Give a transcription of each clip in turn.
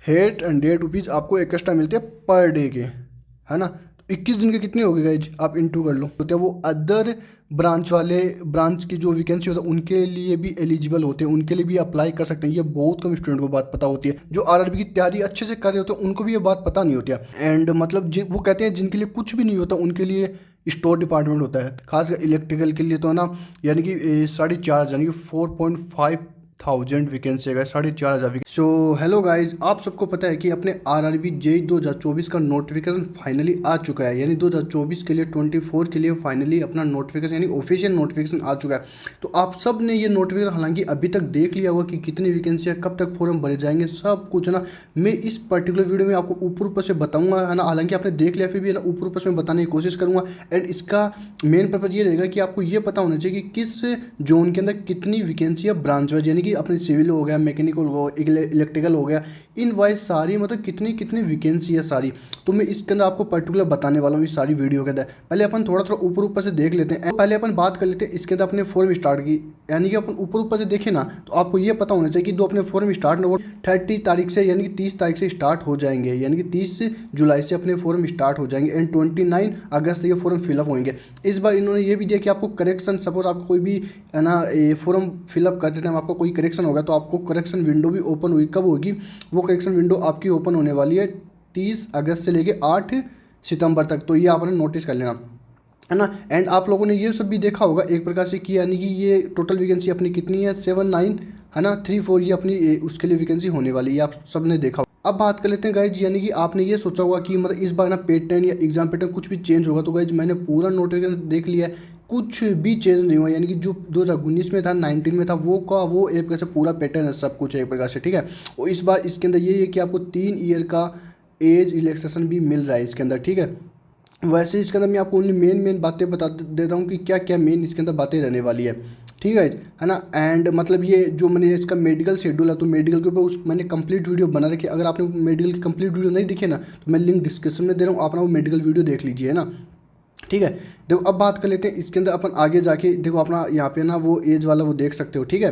₹800 आपको एक्स्ट्रा मिलते हैं पर डे के, है ना। तो 21 दिन के कितने हो गए गाइज, आप इंटू कर लो। तो वो अदर ब्रांच की जो वैकेंसी होता है उनके लिए भी एलिजिबल होते हैं, उनके लिए भी अप्लाई कर सकते हैं। ये बहुत कम स्टूडेंट को बात पता होती है। जो आरआरबी की तैयारी अच्छे से कर रहे होते हैं उनको भी ये बात पता नहीं होती है। एंड मतलब वो कहते हैं जिनके लिए कुछ भी नहीं होता उनके लिए स्टोर डिपार्टमेंट होता है, खासकर इलेक्ट्रिकल के लिए तो है ना। यानी कि 4,500 यानी कि 4,500 वैकेंसी है, 4,500। सो हेलो गाइज, आप सबको पता है कि अपने आरआरबी जेई 2024 का नोटिफिकेशन फाइनली आ चुका है। यानी 2024 के लिए 24 के लिए फाइनली अपना नोटिफिकेशन यानी ऑफिशियल नोटिफिकेशन आ चुका है। तो आप सब ने ये नोटिफिकेशन हालांकि अभी तक देख लिया होगा कि कितनी वैकेंसी है, कब तक फॉर्म भरे जाएंगे, सब कुछ है ना। मैं इस पर्टिकुलर वीडियो में आपको ऊपर ऊपर से बताऊंगा, है ना। हालांकि आपने देख लिया फिर भी है ना, ऊपर ऊपर से मैं बताने की कोशिश करूंगा। एंड इसका मेन पर्पज ये रहेगा कि आपको ये पता होना चाहिए कि किस जोन के अंदर कितनी वैकेंसी है ब्रांच वाइज, यानी कि अपने सिविल हो गया, मैकेनिकल हो गया, इलेक्ट्रिकल हो गया, इन वाइज सारी मतलब कितनी कितनी वैकेंसी है सारी। तो मैं इसके अंदर आपको पर्टिकुलर बताने वाला हूँ इस सारी वीडियो के अंदर। पहले अपन थोड़ा थोड़ा ऊपर ऊपर से देख लेते हैं। पहले अपन बात कर लेते हैं इसके अंदर अपने फॉर्म स्टार्ट की। यानी कि अपन ऊपर ऊपर से देखें ना तो आपको ये पता होना चाहिए कि जो अपने फॉर्म स्टार्ट वो 30 तारीख से यानी कि 30 तारीख से स्टार्ट हो जाएंगे, यानी कि 30 जुलाई से अपने फॉर्म स्टार्ट हो जाएंगे एंड 29 अगस्त ये फॉर्म फिलअप होंगे। इस बार इन्होंने ये भी दिया कि आपको करेक्शन, सपोज आपको कोई भी है ना फॉर्म फिलअप करते टाइम आपको कोई करेक्शन होगा तो आपको करेक्शन विंडो भी ओपन हुई, कब होगी वो करेक्शन विंडो आपकी ओपन होने वाली है 30 अगस्त से लेके 8 सितंबर तक। तो ये आपने नोटिस कर लेना, है ना। एंड आप लोगों ने ये सब भी देखा होगा एक प्रकार से कि यानी कि ये टोटल वैकेंसी अपनी कितनी है 79, है ना, 34 ये अपनी उसके लिए वैकेंसी होने वाली है, आप सब ने देखा। अब बात कर लेते हैं गाइज, यानी कि आपने ये सोचा होगा कि मतलब इस बार ना पैटर्न या एग्जाम पैटर्न कुछ भी चेंज होगा। तो गाइज मैंने पूरा नोटिफिकेशन देख लिया है, कुछ भी चेंज नहीं हुआ। यानी कि जो 2019 में था, 19 में था, वो एक प्रकार से पूरा पैटर्न है, सब कुछ एक प्रकार से, ठीक है। और इस बार इसके अंदर ये है कि आपको 3 ईयर का एज रिलैक्सेशन भी मिल रहा है इसके अंदर, ठीक है। वैसे इसके अंदर मैं आपको ओनली मेन बातें बता देता हूँ कि क्या क्या मेन इसके अंदर बातें रहने वाली है, ठीक है ना। एंड मतलब ये जो मैंने इसका मेडिकल शेड्यूल है तो मेडिकल के ऊपर उस मैंने कंप्लीट वीडियो बना रखी है। अगर आपने मेडिकल की कंप्लीट वीडियो नहीं देखी ना तो मैं लिंक डिस्क्रिप्शन में दे रहा हूँ, आप ना वो मेडिकल वीडियो देख लीजिए, है ना, ठीक है। देखो अब बात कर लेते हैं इसके अंदर अपन आगे जाके, देखो अपना यहाँ पे ना वो एज वाला वो देख सकते हो, ठीक है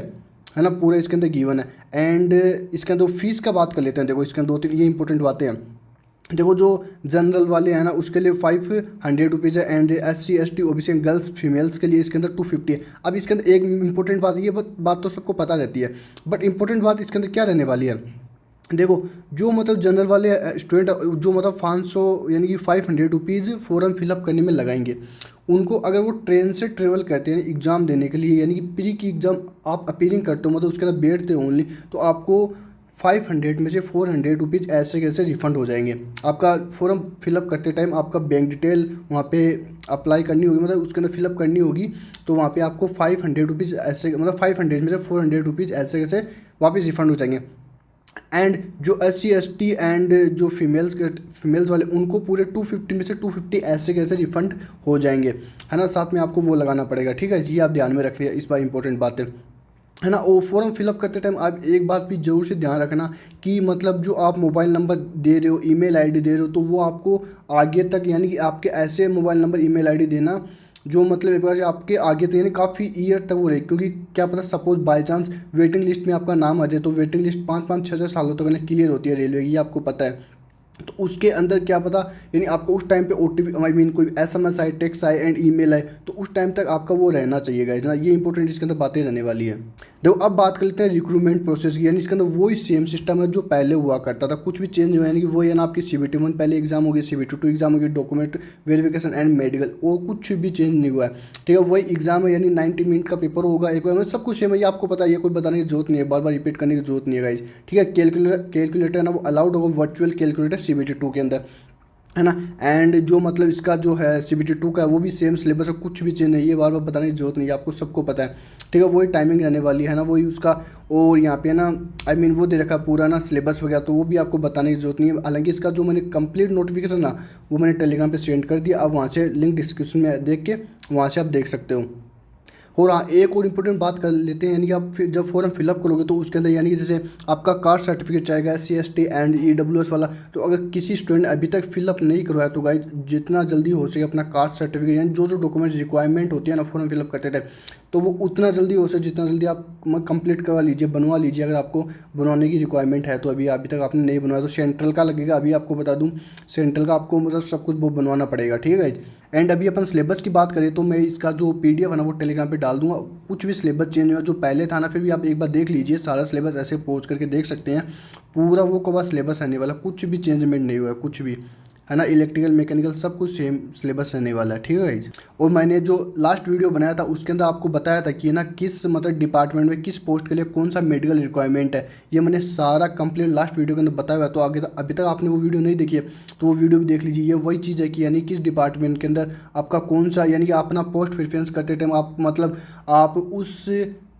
ना, पूरा इसके अंदर गिवन है। एंड इसके अंदर फीस का बात कर लेते हैं। देखो इसके अंदर 2-3 ये इंपॉर्टेंट बातें हैं। देखो जो जनरल वाले हैं ना उसके लिए ₹500 है and SC ST OBC girls females के लिए इसके अंदर 250 है। अब इसके अंदर एक इंपॉर्टेंट बात, ये बात तो सबको पता रहती है, बट इंपॉर्टेंट बात इसके अंदर क्या रहने वाली है। देखो जो मतलब जनरल वाले स्टूडेंट जो मतलब 500 यानी कि ₹500 फॉर्म फिलअप करने में लगाएंगे, उनको अगर वो ट्रेन से ट्रेवल करते हैं एग्ज़ाम देने के लिए, यानी कि प्री की एग्ज़ाम आप अपीयरिंग करते हो मतलब उसके अंदर बैठते हो ओनली, तो आपको 500 में से ₹400 ऐसे कैसे रिफ़ंड हो जाएंगे। आपका फॉर्म फिलअप करते टाइम आपका बैंक डिटेल वहाँ पे अप्लाई करनी होगी, मतलब उसके अंदर फिलअप करनी होगी। तो वहाँ पे आपको ₹500 ऐसे मतलब 500 में से ₹400 ऐसे कैसे वापस रिफ़ंड हो जाएंगे। एंड जो SC ST एंड जो फीमेल्स वाले उनको पूरे 250 में से 250 ऐसे कैसे रिफ़ंड हो जाएंगे, है ना। साथ में आपको वो लगाना पड़ेगा, ठीक है जी, आप ध्यान में रखिए इस बार इंपॉर्टेंट बात है ना। वो फॉर्म फिलअप करते टाइम आप एक बात भी जरूर से ध्यान रखना कि मतलब जो आप मोबाइल नंबर दे रहे हो, ईमेल आईडी दे रहे हो, तो वो आपको आगे तक यानी कि आपके ऐसे मोबाइल नंबर ईमेल आईडी देना जो मतलब एक बार से आपके आगे तक यानी काफ़ी ईयर तक वो रहे। क्योंकि क्या पता suppose by chance waiting list में आपका नाम आ जाए, तो वेटिंग लिस्ट 5-5 6-6 सालों तक क्लियर होती है रेलवे की, ये आपको पता है। तो उसके अंदर क्या पता यानी आपको उस टाइम पे OTP आई मीन कोई SMS आए, टेक्स्ट आए एंड ईमेल आए, तो उस टाइम तक आपका वो रहना चाहिए गाइस ना। ये इंपॉर्टेंट इसके अंदर बातें रहने वाली है। देखो अब बात कर लेते हैं रिक्रूटमेंट प्रोसेस की। यानी इसके अंदर वही सेम सिस्टम है जो पहले हुआ करता था, कुछ भी चेंज हुआ यानी कि वो है ना आपकी CBT 1 पहले एग्जाम होगी, CBT 2 एग्जाम होगी, डॉक्यूमेंट वेरिफिकेशन एंड मेडिकल, वो कुछ भी चेंज नहीं हुआ है, ठीक है। वही एग्जाम है यानी 90 मिनट का पेपर होगा एक बार, सब कुछ सेम है, ये आपको पता है, ये कोई बताने की जरूरत नहीं है, बार बार रिपीट करने की जरूरत नहीं है गाइज, ठीक है। कैलकुलेटर है ना वो अलाउड होगा, वर्चुअल कैलकुलेटर CBT 2 के अंदर, है ना। एंड जो मतलब इसका जो है CBT 2 का है वो भी सेम सिलेबस है, कुछ भी चेंज नहीं है, बार बार बताने की जरूरत नहीं है, आपको सबको पता है, ठीक है। वही टाइमिंग रहने वाली है ना, वही उसका। और यहाँ पे ना आई मीन वो दे रखा पूरा ना सिलेबस वगैरह, तो वो भी आपको बताने की जरूरत नहीं है। हालांकि इसका जो मैंने कंप्लीट नोटिफिकेशन ना वो मैंने टेलीग्राम पे सेंड कर दिया, आप वहाँ से लिंक डिस्क्रिप्शन में देख के वहाँ से आप देख सकते हो। और हाँ एक और इम्पोर्टेंट बात कर लेते हैं, यानी कि आप फिर जब फॉर्म फिलअप करोगे तो उसके अंदर यानी कि जैसे आपका कास्ट सर्टिफिकेट चाहेगा SC ST एंड EWS वाला, तो अगर किसी स्टूडेंट अभी तक फिलअप नहीं करवाया तो गाइस जितना जल्दी हो सके अपना कास्ट सर्टिफिकेट यानी जो जो डॉक्यूमेंट्स रिक्वायरमेंट होती है ना फॉर्म फिलअप करते टाइम तो वो उतना जल्दी हो सके जितना जल्दी आप कंप्लीट करवा लीजिए, बनवा लीजिए। अगर आपको बनवाने की रिक्वायरमेंट है तो अभी तक आपने नहीं बनवाया तो सेंट्रल का लगेगा। अभी आपको बता दूं सेंट्रल का आपको मतलब सब कुछ वो बनवाना पड़ेगा, ठीक है। एंड अभी अपन सिलेबस की बात करें तो मैं इसका जो PDF है ना वो टेलीग्राम पे डाल दूंगा। कुछ भी सिलेबस चेंज हुआ जो पहले था ना, फिर भी आप एक बार देख लीजिए, सारा सिलेबस ऐसे पहुँच करके देख सकते हैं। पूरा वो कवा सिलेबस रहने वाला, कुछ भी चेंजमेंट नहीं हुआ है, कुछ भी, है ना। इलेक्ट्रिकल मैकेनिकल सब कुछ सेम सिलेबस रहने वाला है, ठीक है गाइज। और मैंने जो लास्ट वीडियो बनाया था उसके अंदर आपको बताया था कि ना किस मतलब डिपार्टमेंट में किस पोस्ट के लिए कौन सा मेडिकल रिक्वायरमेंट है, ये मैंने सारा कंप्लीट लास्ट वीडियो के अंदर बताया हुआ है। तो आगे अभी तक आपने वो वीडियो नहीं देखी है तो वो वीडियो भी देख लीजिए। ये वही चीज़ है कि यानी किस डिपार्टमेंट के अंदर आपका कौन सा, यानी कि आप अपना पोस्ट प्रेफरेंस करते टाइम आप मतलब आप उस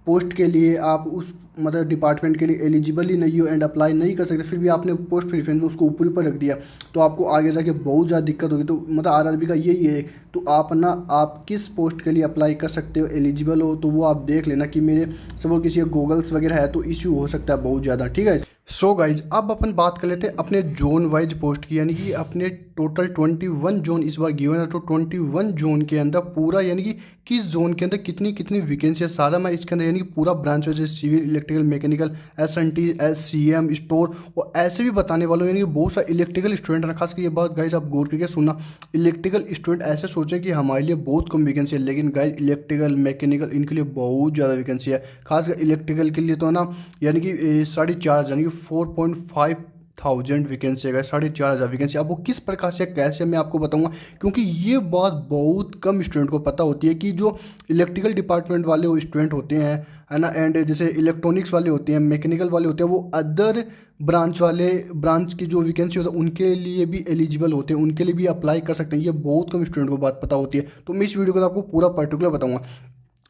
पोस्ट के लिए आप उस मतलब डिपार्टमेंट के लिए एलिजिबल ही नहीं हो एंड अप्लाई नहीं कर सकते, फिर भी आपने पोस्ट प्रेफरेंस में उसको ऊपर रख दिया तो आपको आगे जाके बहुत ज़्यादा दिक्कत होगी। तो मतलब RRB का यही है। तो आप ना आप किस पोस्ट के लिए अप्लाई कर सकते हो, एलिजिबल हो, तो वो आप देख लेना कि मेरे सपोज किसी गोगल्स वगैरह है तो इश्यू हो सकता है बहुत ज़्यादा, ठीक है। सो गाइज अब अपन बात कर लेते हैं अपने जोन वाइज पोस्ट की, यानी कि अपने टोटल 21 जोन इस बार गिवन है। तो 21 जोन के अंदर पूरा यानी कि किस जोन के अंदर कितनी कितनी वैकेंसी है सारा मैं इसके अंदर यानी कि पूरा branch wise civil, electrical, mechanical, SNT, SCM, store और ऐसे भी बताने वालों, यानी कि बहुत सारे इलेक्ट्रिकल स्टूडेंट है। खासकर ये बात गाइज आप गौर करके सुनना, इलेक्ट्रिकल स्टूडेंट ऐसे सोचें कि हमारे लिए बहुत कम वैकेंसी है, लेकिन गाइज इलेक्ट्रिकल, मैकेनिकल इनके लिए बहुत ज़्यादा वैकेंसी है। खासकर इलेक्ट्रिकल के लिए तो ना यानी कि 4,500 यानी कि 4,500 वैकेंसी है, 4,500 वैकेंसी। अब वो किस प्रकार से कैसे मैं आपको बताऊंगा, क्योंकि ये बात बहुत कम स्टूडेंट को पता होती है कि जो इलेक्ट्रिकल डिपार्टमेंट वाले वो स्टूडेंट होते हैं, है ना, एंड जैसे इलेक्ट्रॉनिक्स वाले होते हैं, मैकेनिकल वाले होते हैं, वो अदर ब्रांच की जो वैकेंसी होता है उनके लिए भी एलिजिबल होते हैं, उनके लिए भी अप्लाई कर सकते हैं। ये बहुत कम स्टूडेंट को बात पता होती है। तो मैं इस वीडियो को आपको पूरा पर्टिकुलर बताऊंगा।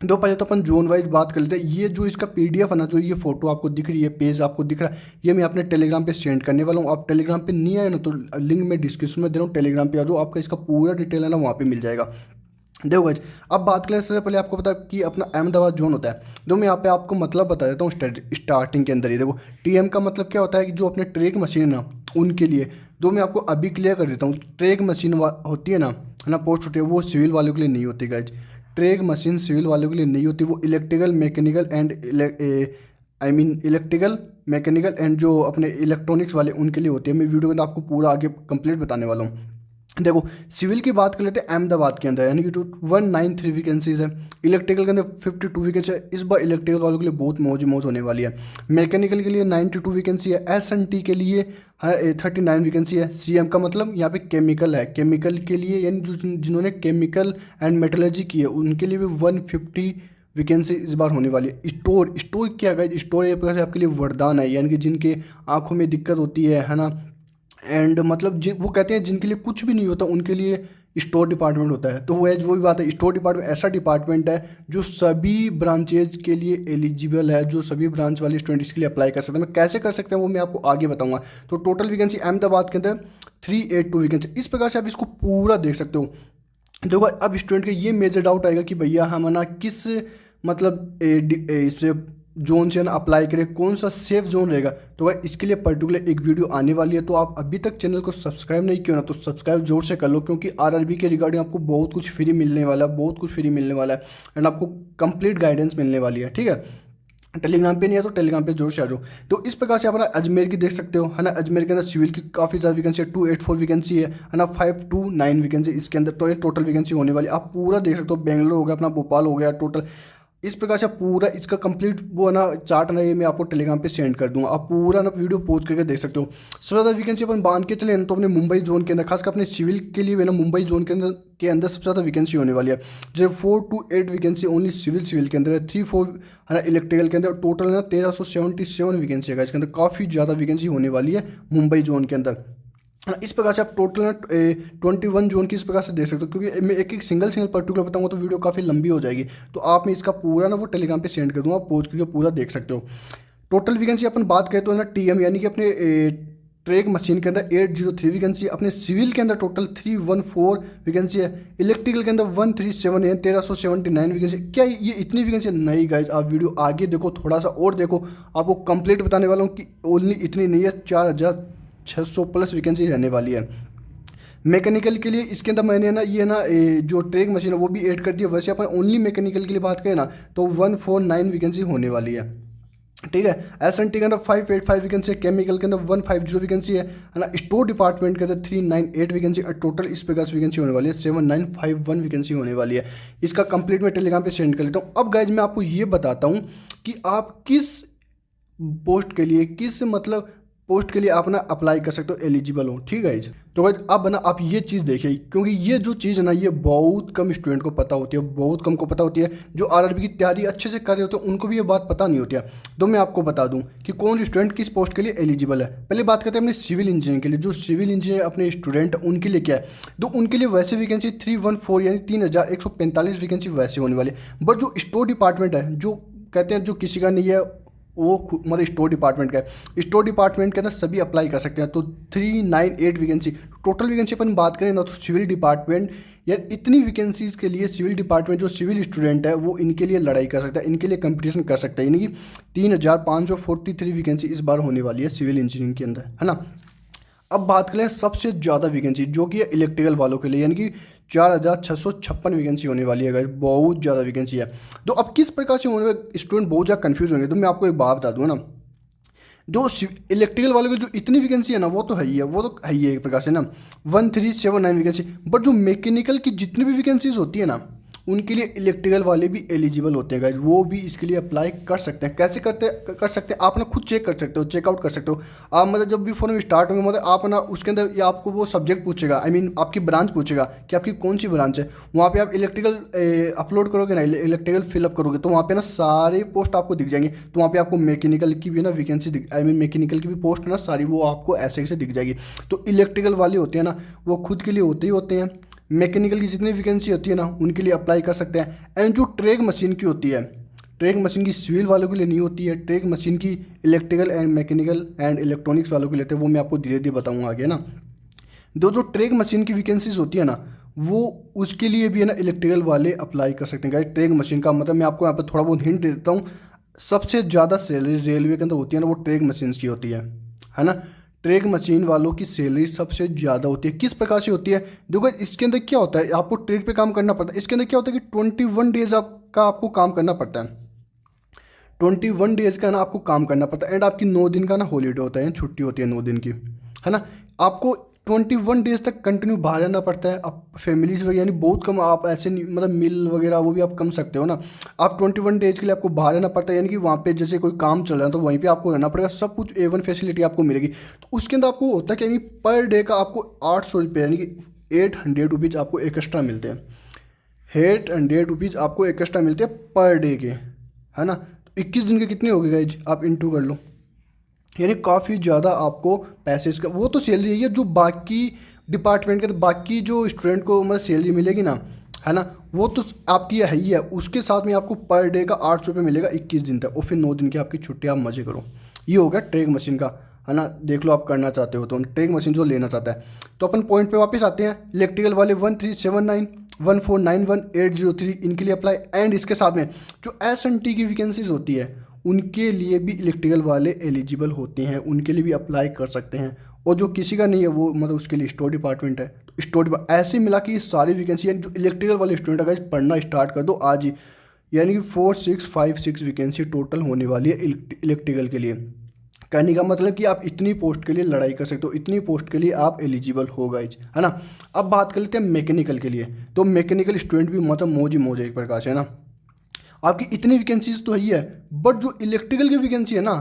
दो पहले तो अपन जोन वाइज बात कर लेते हैं। ये जो इसका PDF है ना, जो ये फोटो आपको दिख रही है, पेज आपको दिख रहा है, ये मैं अपने टेलीग्राम पे सेंड करने वाला हूँ। आप टेलीग्राम पे नहीं आए ना तो लिंक मैं डिस्क्रिप्शन में दे रहा हूँ, टेलीग्राम पे आ जाओ, आपका इसका पूरा डिटेल है ना वहाँ पे मिल जाएगा। देखो गाइज अब बात करें इससे पहले आपको पता कि अपना अहमदाबाद जोन होता है। तो मैं यहाँ पे आपको मतलब बता देता हूँ स्टार्टिंग के अंदर ही। देखो TM का मतलब क्या होता है कि जो अपने ट्रैक मशीन है ना उनके लिए, तो मैं आपको अभी क्लियर कर देता हूँ। ट्रैक मशीन होती है ना पोस्ट होती है, वो सिविल वालों के लिए नहीं होती गाइज। ट्रैक मशीन सिविल वालों के लिए नहीं होती, वो electrical mechanical and electrical mechanical and जो अपने इलेक्ट्रॉनिक्स वाले उनके लिए होती है। मैं वीडियो में आपको पूरा आगे कंप्लीट बताने वाला हूँ। देखो सिविल की बात कर लेते हैं अहमदाबाद के अंदर, यानी कि 193 वैकेंसीज है। इलेक्ट्रिकल के अंदर 52 वैकेंसी है। इस बार इलेक्ट्रिकल वालों के लिए बहुत मौज होने वाली है। मैकेनिकल के लिए 92 वैकेंसी है। SNT के लिए 39 वैकेंसी है। CM का मतलब यहाँ पे केमिकल है, केमिकल के लिए यानी जिन्होंने केमिकल एंड मेटलर्जी की है उनके लिए भी 150 वैकेंसी इस बार होने वाली है। स्टोर क्या है, स्टोर एक प्रकार से आपके लिए वरदान है, यानी कि जिनके आंखों में दिक्कत होती है ना, एंड मतलब वो कहते हैं जिनके लिए कुछ भी नहीं होता उनके लिए स्टोर डिपार्टमेंट होता है। तो वो भी बात है, स्टोर डिपार्टमेंट ऐसा डिपार्टमेंट है जो सभी ब्रांचेज के लिए एलिजिबल है, जो सभी ब्रांच वाले स्टूडेंट इसके लिए अप्लाई कर सकते हैं। मैं कैसे कर सकते हैं वो मैं आपको आगे बताऊंगा। तो टोटल वैकेंसी अहमदाबाद के अंदर 382 वैकेंसी, इस प्रकार से आप इसको पूरा देख सकते हो। देखो अब स्टूडेंट का ये मेजर डाउट आएगा कि भैया हम ना किस मतलब इससे जोन से ना अप्लाई करें, कौन सा सेफ जोन रहेगा। तो भाई इसके लिए पर्टिकुलर एक वीडियो आने वाली है। तो आप अभी तक चैनल को सब्सक्राइब नहीं किया ना तो सब्सक्राइब जोर से कर लो, क्योंकि RRB के रिगार्डिंग आपको बहुत कुछ फ्री मिलने वाला है, बहुत कुछ फ्री मिलने वाला है एंड आपको कंप्लीट गाइडेंस मिलने वाली है, ठीक है। टेलीग्राम पे नहीं है तो टेलीग्राम पे जोर से आ जाओ। तो इस प्रकार से आप ना अजमेर की देख सकते हो, है ना। अजमेर के अंदर सिविल की काफ़ी ज़्यादा वैकेंसी है, 284 वैकेंसी है ना, 529 वैकेंसी इसके अंदर। तो ये टोटल वैकेंसी होने वाली आप पूरा देख सकते हो। बेंगलोर हो गया, अपना भोपाल हो गया, टोटल इस प्रकार से पूरा इसका कंप्लीट वो है ना चार्ट ना, ये मैं आपको टेलीग्राम पे सेंड कर दूंगा। आप पूरा ना वीडियो पोस्ट करके देख सकते हो। सबसे ज़्यादा वैकेंसी अपन बांध के चले तो अपने मुंबई जोन के अंदर, खासकर अपने सिविल के लिए ना मुंबई जोन के अंदर सबसे ज़्यादा वैकेंसी होने वाली है। जैसे 4 to 8 वैकेंसी ओनली सिविल के अंदर है, 3-4 है ना इलेक्ट्रिकल के अंदर। टोटल ना 1377 वैकेंसी है इसके अंदर। काफ़ी ज़्यादा वैकेंसी होने वाली है मुंबई जोन के अंदर। इस प्रकार से आप टोटल ना 21 जोन की इस प्रकार से देख सकते हो, क्योंकि मैं एक सिंगल पर्टिकुलर बताऊंगा तो वीडियो काफ़ी लंबी हो जाएगी। तो आप मैं इसका पूरा ना वो टेलीग्राम पे सेंड कर दूंगा, आप पोस्ट करके पूरा देख सकते हो। टोटल वैकेंसी अपन बात करें तो ना TM यानी कि अपने ट्रैक मशीन के अंदर 803 वैकेंसी, अपने सिविल के अंदर टोटल 314 वैकेंसी है, इलेक्ट्रिकल के अंदर 137 है, 1379 वैकेंसी। क्या ये इतनी वैकेंसी नहीं गाइज, आप वीडियो आगे देखो, थोड़ा सा और देखो, आपको कंप्लीट बताने वाला हूँ कि ओनली इतनी नहीं है, 4,600 प्लस वैकेंसी रहने वाली है। मैकेनिकल के लिए इसके अंदर मैंने ना ये ना जो ट्रेक मशीन है वो भी ऐड कर दिया। वैसे अपन ओनली मैकेनिकल के लिए बात करें ना तो 149 वैकेंसी होने वाली है, ठीक है। एसएनटी के अंदर 585 वैकेंसी है, केमिकल के अंदर 150 वैकेंसी है ना। स्टोर डिपार्टमेंट के अंदर 398 वैकेंसी और टोटल इस प्रकार से वैकेंसी होने वाली है 7951 वैकेंसी होने वाली है। इसका कंप्लीट मैं टेलीग्राम पे सेंड कर लेता हूँ। अब गाइज मैं आपको ये बताता हूँ कि आप किस पोस्ट के लिए, किस मतलब पोस्ट के लिए आप ना अप्लाई कर सकते हो, एलिजिबल हो, ठीक है गाइज। तो गाइज अब ना आप ये चीज़ देखिए, क्योंकि ये जो चीज़ है ना ये बहुत कम स्टूडेंट को पता होती है, बहुत कम को पता होती है। जो आरआरबी की तैयारी अच्छे से कर रहे होते हैं उनको भी ये बात पता नहीं होती है। तो मैं आपको बता दूं कि कौन स्टूडेंट किस पोस्ट के लिए एलिजिबल है। पहले बात करते हैं अपने सिविल इंजीनियरिंग के लिए। जो सिविल इंजीनियर अपने स्टूडेंट उनके लिए क्या है, तो उनके लिए वैसे वैकेंसी 314 यानी 3145 वैकेंसी वैसे होने वाली है। बट जो स्टोर डिपार्टमेंट है, जो कहते हैं जो किसी का नहीं है वो मतलब स्टोर डिपार्टमेंट का है, स्टोर डिपार्टमेंट के अंदर सभी अप्लाई कर सकते हैं। तो 398 वैकेंसी टोटल वैकेंसी अपन बात करें ना तो सिविल डिपार्टमेंट यार इतनी वैकेंसीज़ के लिए सिविल डिपार्टमेंट जो सिविल स्टूडेंट है वो इनके लिए लड़ाई कर सकता है, इनके लिए कंपटीशन कर सकता है। यानी कि 3543 वैकेंसी इस बार होने वाली है सिविल इंजीनियरिंग के अंदर, है ना। अब बात करें सबसे ज़्यादा वैकेंसी जो कि है इलेक्ट्रिकल वालों के लिए, यानी कि 4656 वैकेंसी होने वाली है अगर, बहुत ज़्यादा वैकेंसी है। तो अब किस प्रकार से होने में स्टूडेंट बहुत ज़्यादा कंफ्यूज होंगे। तो मैं आपको एक बात बता दूँ ना, जो इलेक्ट्रिकल वालों की जो इतनी वैकेंसी है ना वो तो है ही है, वो तो है ही है एक प्रकार से ना 1379 वैकेंसी। बट जो मैकेनिकल की जितनी भी वैकेंसीज होती है ना उनके लिए इलेक्ट्रिकल वाले भी एलिजिबल होते हैं गाइज, वो भी इसके लिए अप्लाई कर सकते हैं। कैसे कर सकते हैं आप ना खुद चेक कर सकते हो, चेकआउट कर सकते हो आप। मतलब जब भी फॉर्म स्टार्ट होंगे मतलब आप ना उसके अंदर या आपको वो सब्जेक्ट पूछेगा, आई मीन आपकी ब्रांच पूछेगा कि आपकी कौन सी ब्रांच है। वहाँ पे आप इलेक्ट्रिकल अपलोड करोगे ना, इलेक्ट्रिकल फिलअप करोगे तो वहाँ पे ना सारे पोस्ट आपको दिख जाएंगे। तो वहाँ पे आपको मैकेनिकल की भी ना वैकेंसी आई मीन मैकेनिकल की भी पोस्ट ना सारी वो आपको ऐसे दिख जाएगी। तो इलेक्ट्रिकल वाले होते हैं ना वो खुद के लिए होते ही होते हैं। मैकेनिकल की जितनी वैकेंसी होती है ना उनके लिए अप्लाई कर सकते हैं। एंड जो ट्रेक मशीन की होती है, ट्रेक मशीन की सिविल वालों के लिए नहीं होती है, ट्रेक मशीन की electrical and mechanical and electronics वालों के लिए होते हैं। वो मैं आपको धीरे धीरे बताऊंगा आगे ना। जो ट्रेक मशीन की वैकेंसीज होती है ना वो उसके लिए भी है ना इलेक्ट्रिकल वाले अप्लाई कर सकते हैं गाइस। ट्रेक मशीन का मतलब मैं आपको यहाँ पर थोड़ा बहुत हिंट दे देता हूँ। सबसे ज़्यादा सैलरी रेलवे के अंदर होती है ना वो ट्रेक मशीन की होती है ना। ट्रेक मशीन वालों की सैलरी सबसे ज़्यादा होती है। किस प्रकार से होती है देखो, इसके अंदर क्या होता है, आपको ट्रेक पे काम करना पड़ता है। इसके अंदर क्या होता है कि 21 डेज का आपको काम करना पड़ता है। 21 डेज का ना आपको काम करना पड़ता है। एंड आपकी 9 दिन का ना हॉलीडे होता है, छुट्टी होती है 9 दिन की, है ना। आपको 21 डेज तक कंटिन्यू बाहर रहना पड़ता है। आप फैमिलीज वगैरह यानी बहुत कम आप ऐसे नहीं मतलब मिल वगैरह वो भी आप कम सकते हो ना। आप 21 डेज के लिए आपको बाहर रहना पड़ता है, यानी कि वहाँ पे जैसे कोई काम चल रहा है तो वहीं पे आपको रहना पड़ेगा। सब कुछ A1 फैसिलिटी आपको मिलेगी। तो उसके अंदर आपको होता है कि यानी पर डे का आपको 800 रुपये यानी कि 800 रुपीज़ आपको एक्स्ट्रा मिलते हैं। 800 रुपीज़ आपको एक्स्ट्रा मिलते हैं पर डे के, है ना। तो 21 दिन के कितने हो गए गाइज, आप इंटू कर लो। यानी काफ़ी ज़्यादा आपको पैसे इसका वो तो सैलरी है जो बाकी डिपार्टमेंट के बाकी जो स्टूडेंट को मतलब सैलरी मिलेगी ना, है ना, वो तो आपकी है ही है। उसके साथ में आपको पर डे का 800 रुपये मिलेगा 21 दिन तक, और फिर 9 दिन की आपकी छुट्टी, आप मज़े करो। ये हो गया ट्रेक मशीन का, है ना। देख लो आप करना चाहते हो तो ट्रेक मशीन जो लेना चाहता है। तो अपन पॉइंट पे वापस आते हैं। इलेक्ट्रिकल वाले 1379 1491 803 इनके लिए अप्लाई। एंड इसके साथ में जो SNT की वैकेंसीज होती है उनके लिए भी इलेक्ट्रिकल वाले एलिजिबल होते हैं, उनके लिए भी अप्लाई कर सकते हैं। और जो किसी का नहीं है वो मतलब उसके लिए स्टोर डिपार्टमेंट है। तो स्टोर ऐसे मिला कि सारी वैकेंसी जो इलेक्ट्रिकल वाले स्टूडेंट अगर पढ़ना स्टार्ट कर दो आज ही, यानी कि 4656 वैकेंसी टोटल होने वाली है इलेक्ट्रिकल के लिए। कहने का मतलब कि आप इतनी पोस्ट के लिए लड़ाई कर सकते हो, इतनी पोस्ट के लिए आप एलिजिबल हो गाइज, है ना। अब बात कर लेते हैं मैकेनिकल के लिए। तो मैकेनिकल स्टूडेंट भी मतलब मौज ही मौज है एक प्रकार से, है ना। आपकी इतनी वैकेंसीज तो है, बट जो इलेक्ट्रिकल की वैकेंसी है ना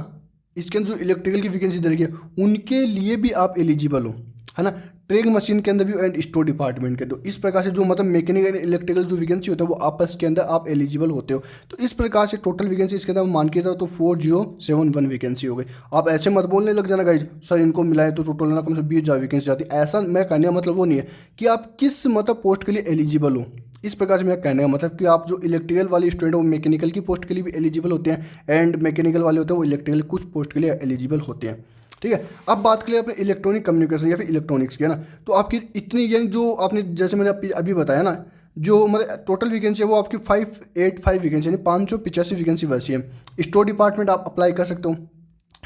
इसके अंदर जो इलेक्ट्रिकल की वैकेंसी दे रही है उनके लिए भी आप एलिजिबल हो, है ना। ट्रेक मशीन के अंदर भी एंड स्टोर डिपार्टमेंट के। तो इस प्रकार से जो मतलब मैकेनिकल इलेक्ट्रिकल जो वैकेंसी होता है वो आपस के अंदर आप एलिजिबल होते हो। तो इस प्रकार से टोटल वैकेंसी इसके अंदर मान के तो 4071 वैकेंसी हो गई। आप ऐसे मत बोलने लग जाना गाइज सर इनको मिलाए तो टोटल ना कम से 20,000 वैकेंसी जाती है। ऐसा मैं कहने का मतलब वो नहीं है कि आप किस मतलब पोस्ट के लिए एलिजिबल हो। इस प्रकार से मेरा कहने का मतलब कि आप जो इलेक्ट्रिकल वाले स्टूडेंट वो मैकेनिकल की पोस्ट के लिए भी एलिजिबल होते हैं, एंड मैकेनिकल वाले होते हैं वो इलेक्ट्रिकल कुछ पोस्ट के लिए एलिजिबल होते हैं, ठीक है। अब बात करें अपने इलेक्ट्रॉनिक कम्युनिकेशन या फिर इलेक्ट्रॉनिक्स की, है ना। तो आपकी इतनी यानी जो आपने जैसे मैंने अभी बताया ना जो मतलब टोटल वैकेंसी है वो आपकी 585 वैकेंसी यानी 585 वैकेंसी वैसी है। स्टोर डिपार्टमेंट आप अप्लाई कर सकते हो।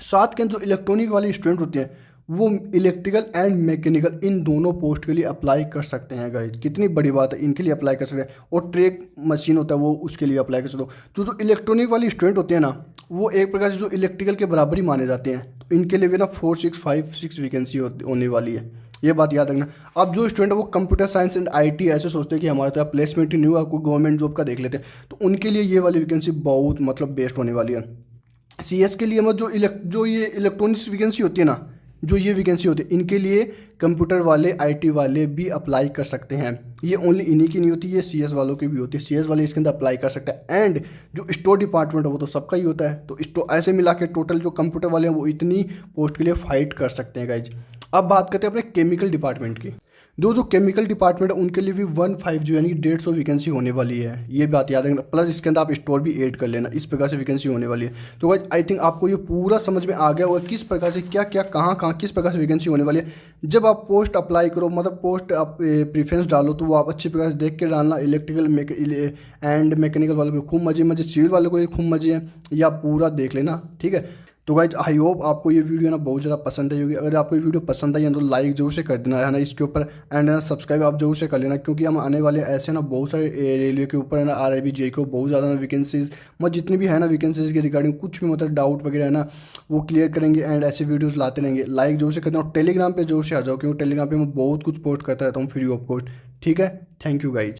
साथ के जो इलेक्ट्रॉनिक वाले स्टूडेंट होते हैं वो इलेक्ट्रिकल एंड मैकेनिकल इन दोनों पोस्ट के लिए अप्लाई कर सकते हैं गाइज। कितनी बड़ी बात है, इनके लिए अप्लाई कर सकते हैं। और ट्रेक मशीन होता है वो उसके लिए अप्लाई कर सकते हो। जो इलेक्ट्रॉनिक वाली स्टूडेंट होते हैं ना, वो एक प्रकार से जो इलेक्ट्रिकल के बराबर ही माने जाते हैं, तो इनके लिए भी ना 4656 वैकेंसी होने वाली है, ये बात याद रखना। अब जो स्टूडेंट है वो कंप्यूटर साइंस एंड आईटी ऐसे सोचते हैं कि हमारा तो प्लेसमेंट ही नहीं हुआ, कोई गवर्नमेंट जॉब का देख लेते हैं, तो उनके लिए ये वाली वैकेंसी बहुत मतलब बेस्ट होने वाली है। सीएस के लिए मतलब जो ये इलेक्ट्रॉनिक्स वैकेंसी होती है ना, जो ये वैकेंसी होती है, इनके लिए कंप्यूटर वाले आईटी वाले भी अप्लाई कर सकते हैं। ये ओनली इन्हीं की नहीं होती, ये सीएस वालों की भी होती है। सीएस वाले इसके अंदर अप्लाई कर सकते हैं। एंड जो स्टोर डिपार्टमेंट है वो तो सबका ही होता है, तो स्टोर ऐसे मिला के टोटल जो कंप्यूटर वाले हैं वो इतनी पोस्ट के लिए फाइट कर सकते हैं गाइज। अब बात करते हैं अपने केमिकल डिपार्टमेंट की। जो केमिकल डिपार्टमेंट है उनके लिए भी 150 यानी कि 150 वैकेंसी होने वाली है, ये बात याद रखना। प्लस इसके अंदर आप स्टोर भी ऐड कर लेना, इस प्रकार से वैकेंसी होने वाली है। तो गाइस आई थिंक आपको ये पूरा समझ में आ गया होगा किस प्रकार से क्या क्या कहाँ किस प्रकार से वैकेंसी होने वाली है। जब आप पोस्ट अप्लाई करो, मतलब पोस्ट आप प्रीफरेंस डालो, तो वो आप अच्छी प्रकार से देख के डालना। इलेक्ट्रिकल एंड मैकेनिकल वालों को खूब मजे, सिविल वालों को खूब मजे हैं, ये आप पूरा देख लेना, ठीक है। तो गाइज आई होप आपको ये वीडियो ना बहुत ज़्यादा पसंद आई होगी। अगर आपको ये वीडियो पसंद आई है तो लाइक जरूर से कर देना है ना इसके ऊपर, एंड ना सब्सक्राइब आप जरूर से कर लेना, क्योंकि हम आने वाले ऐसे ना बहुत सारे रेलवे के ऊपर है ना, आरआरबी जेई को बहुत ज़्यादा ना वैकेंसीज, मतलब जितनी भी है ना वैकेंसीज के रिगार्डिंग कुछ भी मतलब डाउट वगैरह है ना, वो क्लियर करेंगे एंड ऐसे वीडियोज़ लाते रहेंगे। लाइक जरूर से कर देना और टेलीग्राम पर जरूर से आ जाओ, क्योंकि टेलीग्राम पर मैं बहुत कुछ पोस्ट करता रहता हूँ फ्री ऑफ कॉस्ट, ठीक है। Thank you guys.